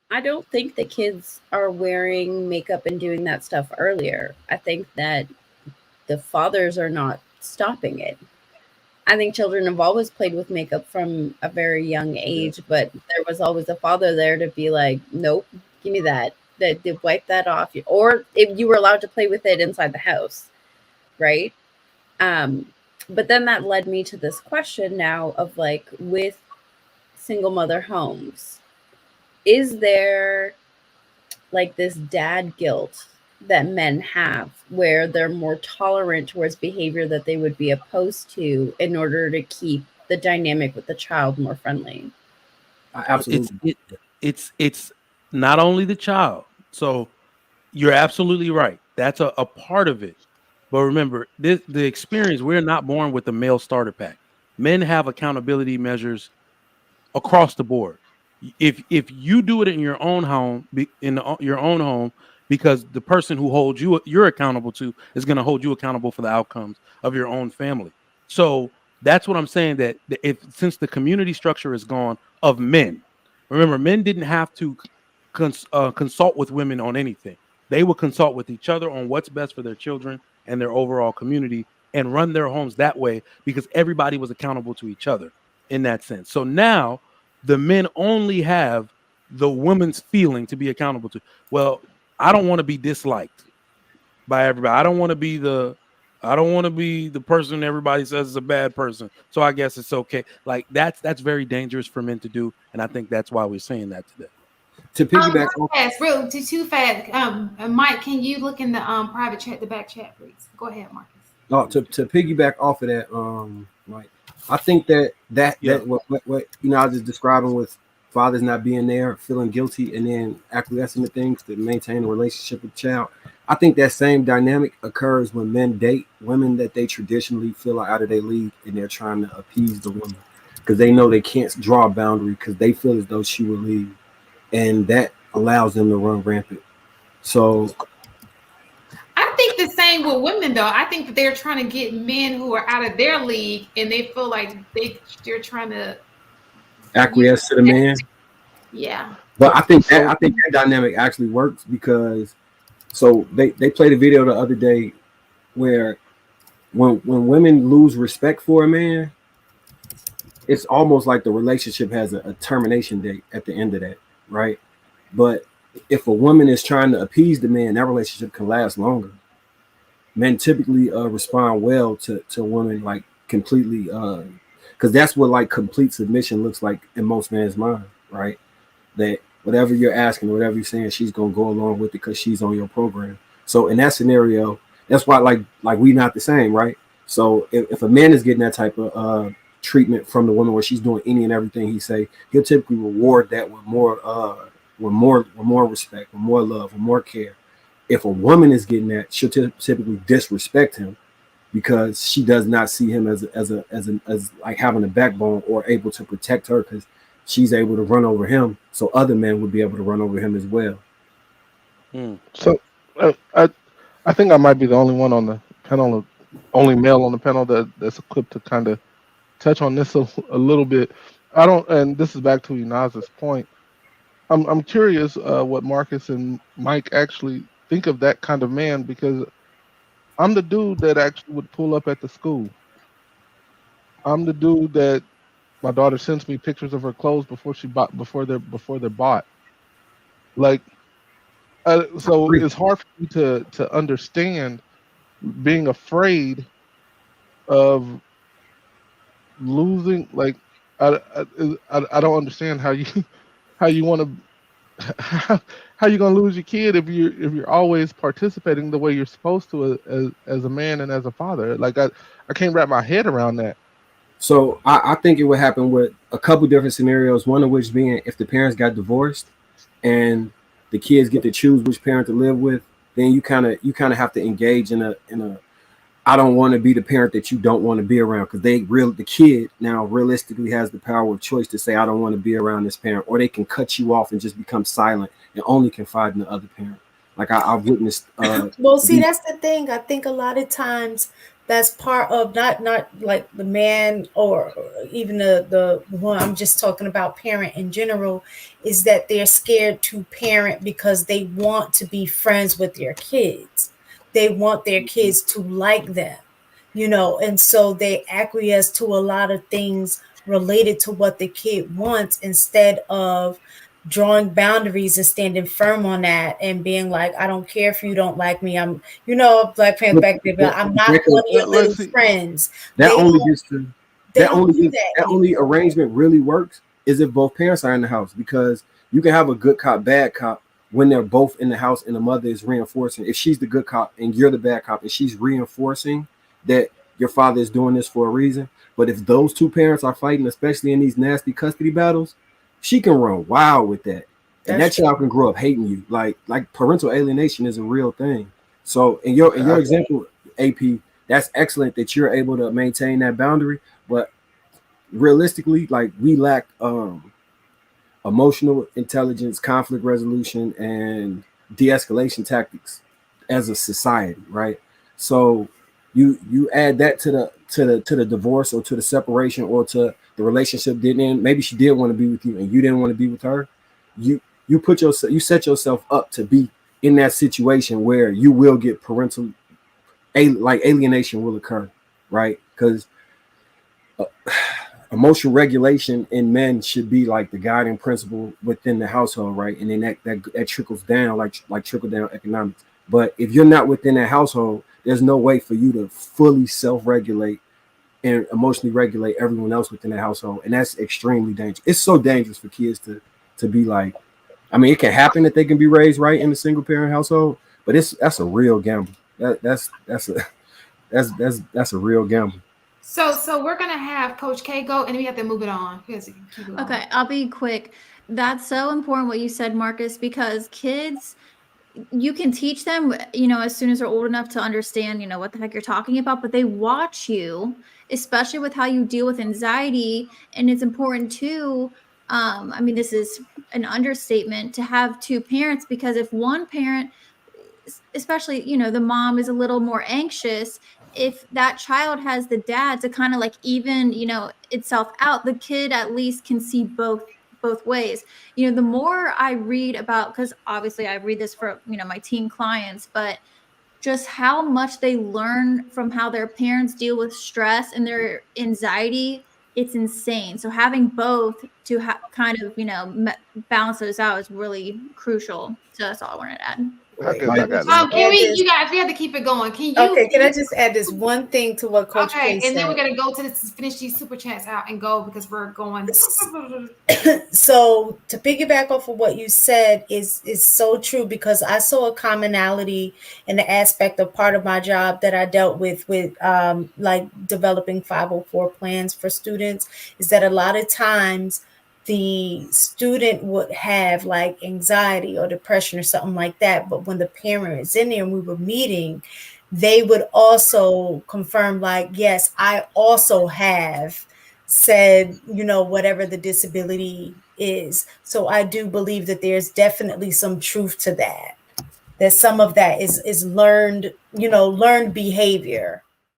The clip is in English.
I don't think that kids are wearing makeup and doing that stuff earlier. I think that the fathers are not stopping it. I think children have always played with makeup from a very young Yeah. age, but there was always a father there to be like, "Nope, give me that. That wipe that off." Or if you were allowed to play with it inside the house, right? Um, but then that led me to this question now of like with single mother homes, is there like this dad guilt that men have where they're more tolerant towards behavior that they would be opposed to in order to keep the dynamic with the child more friendly? It's Absolutely. it's not only the child. So you're absolutely right. That's a part of it. But remember, the experience, we're not born with the male starter pack. Men have accountability measures across the board. If you do it in your own home, your own home, because the person who holds you're accountable to is going to hold you accountable for the outcomes of your own family. So that's what I'm saying. That if since the community structure is gone of men, remember, men didn't have to consult with women on anything. They would consult with each other on what's best for their children and their overall community and run their homes that way because everybody was accountable to each other in that sense. So now the men only have the woman's feeling to be accountable to. Well, I don't want to be disliked by everybody. I don't want to be the person everybody says is a bad person. So I guess it's okay. Like that's very dangerous for men to do, and I think that's why we're saying that today. To piggyback Real off, fast, real too fast. Mike, can you look in the private chat, the back chat, please? Go ahead, Marcus. to piggyback off of that, like I think Yeah. that what I was just describing with fathers not being there, feeling guilty, and then acquiescing to things to maintain a relationship with the child. I think that same dynamic occurs when men date women that they traditionally feel are out of their league, and they're trying to appease the woman because they know they can't draw a boundary because they feel as though she will leave, and that allows them to run rampant. So I think the same with women, though. I think that they're trying to get men who are out of their league, and they feel like they're trying to use. acquiesce to the man. Yeah. But So I think that dynamic actually works because so they played a video the other day where when women lose respect for a man, it's almost like the relationship has a termination date at the end of that, right? But if a woman is trying to appease the man, that relationship can last longer. Men typically respond well to women like completely because that's what like complete submission looks like in most men's mind, right? That whatever you're asking, whatever you're saying, she's gonna go along with it because she's on your program. So in that scenario, that's why like we not the same, right? So if a man is getting that type of treatment from the woman where she's doing any and everything he say, he'll typically reward that with more respect, with more love, with more care. If a woman is getting that, she'll typically disrespect him because she does not see him as like having a backbone or able to protect her because she's able to run over him, so other men would be able to run over him as well. mm, So I think I might be the only one on the panel, only male on the panel that's equipped to kind of touch on this a little bit. I don't, and this is back to Inaz's point. I'm curious what Marcus and Mike actually think of that kind of man because I'm the dude that actually would pull up at the school. I'm the dude that my daughter sends me pictures of her clothes before they're bought. Like, so it's hard for me to understand being afraid of losing. Like, I don't understand how you how you want to how you gonna lose your kid if you're always participating the way you're supposed to as a man and as a father. Like I can't wrap my head around that. So I think it would happen with a couple different scenarios. One of which being if the parents got divorced and the kids get to choose which parent to live with, then you kind of have to engage in a I don't want to be the parent that you don't want to be around because the kid now realistically has the power of choice to say I don't want to be around this parent, or they can cut you off and just become silent and only confide in the other parent. Like I've witnessed Well, see, these. that's the thing. I think a lot of times that's part of not like the man or even the one, I'm just talking about parent in general, is that they're scared to parent because they want to be friends with their kids. They want their kids to like them, and so they acquiesce to a lot of things related to what the kid wants instead of drawing boundaries and standing firm on that and being like, I don't care if you don't like me. I'm, Black Panther But, back there, but, but I'm but not that, one of your little Let's see. friends. that They only don't gets to they don't do that that anymore. only arrangement really works is if both parents are in the house, because you can have a good cop, bad cop when they're both in the house and the mother is reinforcing. If she's the good cop and you're the bad cop and she's reinforcing that your father is doing this for a reason. But if those two parents are fighting, especially in these nasty custody battles, she can run wild with that. And that That's child can grow up hating you. Like parental alienation is a real thing. So in your example, AP, that's excellent that you're able to maintain that boundary. But realistically, like, we lack emotional intelligence, conflict resolution, and de-escalation tactics as a society, right? So you add that to the divorce or to the separation or to the relationship didn't end. Maybe she did want to be with you and you didn't want to be with her. You set yourself up to be in that situation where you will get parental like alienation will occur, right? Because emotional regulation in men should be like the guiding principle within the household, right? And then that trickles down, like trickle down economics. But if you're not within that household, there's no way for you to fully self-regulate and emotionally regulate everyone else within the household, and that's extremely dangerous. It's so dangerous for kids to be like. I mean, it can happen that they can be raised right in a single parent household, but that's a real gamble. That's a real gamble. So we're gonna have Coach K go, and then we have to move it on because keep it going. Okay, I'll be quick. That's so important what you said, Marcus, because kids, you can teach them, as soon as they're old enough to understand, what the heck you're talking about, but they watch you, especially with how you deal with anxiety. And it's important too. I mean, this is an understatement to have two parents, because if one parent, especially, the mom is a little more anxious, if that child has the dad to kind of like even, itself out, the kid at least can see both ways. The more I read about, because obviously I read this for, my teen clients, but just how much they learn from how their parents deal with stress and their anxiety, it's insane. So having both to kind of, balance those out is really crucial. So that's all I wanted to add. I Wait, guess I let me got just it. Can add we, this. you guys? We have to keep it going. Can you? Okay, can I just add this one thing to what Coach K Okay, and then we're said? gonna go to this, finish these super chats out and go because we're going. So to piggyback off of what you said is so true, because I saw a commonality in the aspect of part of my job that I dealt with like developing 504 plans for students, is that a lot of times the student would have like anxiety or depression or something like that, but when the parent is in there and we were meeting, they would also confirm like, yes, I also have said, whatever the disability is. So I do believe that there's definitely some truth to that. That some of that is learned, learned behavior.